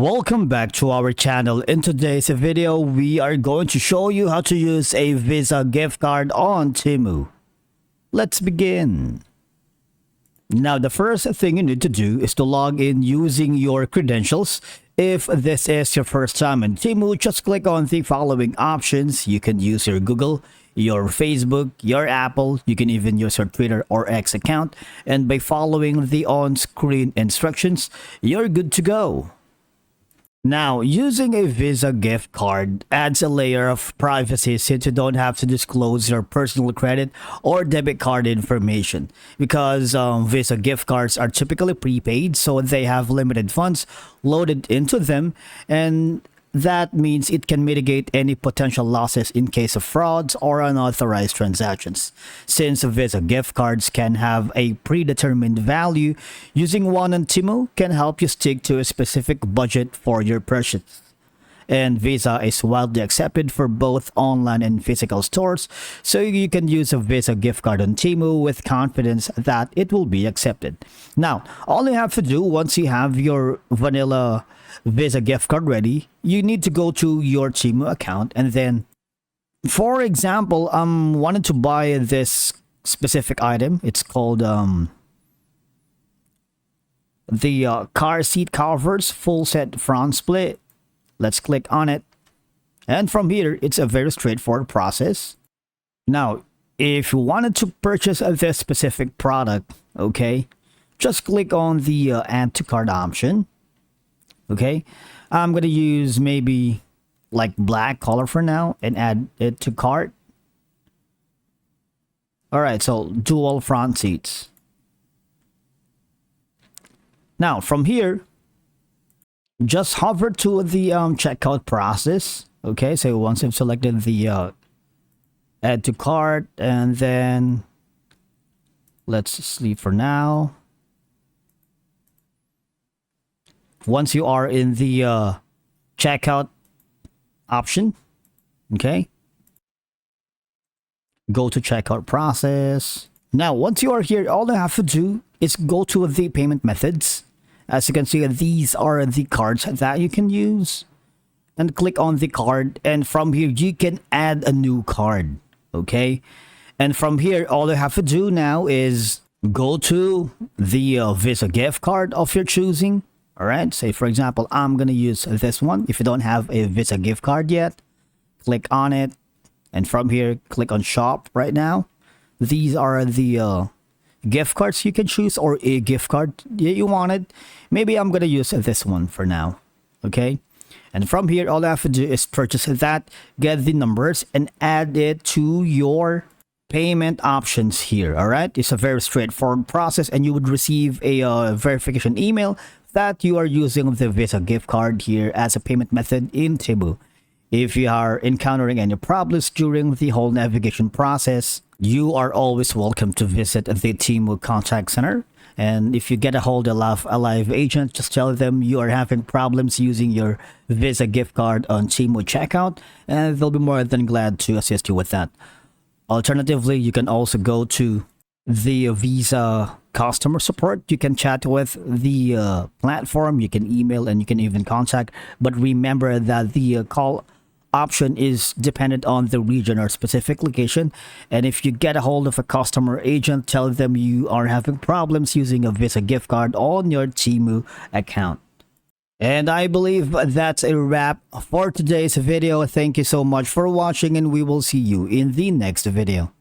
Welcome back to our channel. In today's video, we are going to show you how to use a Visa gift card on Temu. Let's begin. Now, the first thing you need to do is to log in using your credentials. If this is your first time in Temu, just click on the following options. You can use your Google, your Facebook, your Apple. You can even use your Twitter or X account. And by following the on-screen instructions, you're good to go. Now, using a Visa gift card adds a layer of privacy since you don't have to disclose your personal credit or debit card information because Visa gift cards are typically prepaid, so they have limited funds loaded into them, and that means it can mitigate any potential losses in case of frauds or unauthorized transactions. Since Visa gift cards can have a predetermined value, using one on Temu can help you stick to a specific budget for your purchase. And Visa is widely accepted for both online and physical stores, so you can use a Visa gift card on Temu with confidence that it will be accepted. Now, all you have to do once you have your vanilla Visa gift card ready, you need to go to your Temu account, and then, for example, wanted to buy this specific item. It's called the car seat covers full set front split. Let's click on it, and from here it's a very straightforward process. Now, if you wanted to purchase this specific product, okay, just click on the add to cart option. Okay, I'm gonna use maybe like black color for now and add it to cart. All right, so dual front seats. Now from here, just hover to the checkout process. Okay, so once you've selected the add to cart, and then let's sleep for now. Once you are in the checkout option, okay, go to checkout process. Now, once you are here, all you have to do is go to the payment methods. As you can see, these are the cards that you can use, and click on the card, and from here you can add a new card. Okay, and from here all you have to do now is go to the Visa gift card of your choosing. All right, say for example, I'm gonna use this one. If you don't have a Visa gift card yet, click on it, and from here click on shop right now. These are the gift cards you can choose, or a gift card you wanted. Maybe I'm gonna use this one for now. Okay, and from here all I have to do is purchase that, get the numbers, and add it to your payment options here. All right, it's a very straightforward process, and you would receive a verification email that you are using the Visa gift card here as a payment method in Temu. If you are encountering any problems during the whole navigation process, you are always welcome to visit the Temu contact center. And if you get a hold of a live agent, just tell them you are having problems using your Visa gift card on Temu checkout, and they'll be more than glad to assist you with that. Alternatively, you can also go to the Visa customer support. You can chat with the platform, you can email, and you can even contact. But remember that the call option is dependent on the region or specific location. And if you get a hold of a customer agent, tell them you are having problems using a Visa gift card on your Temu account. And I believe that's a wrap for today's video. Thank you so much for watching, and we will see you in the next video.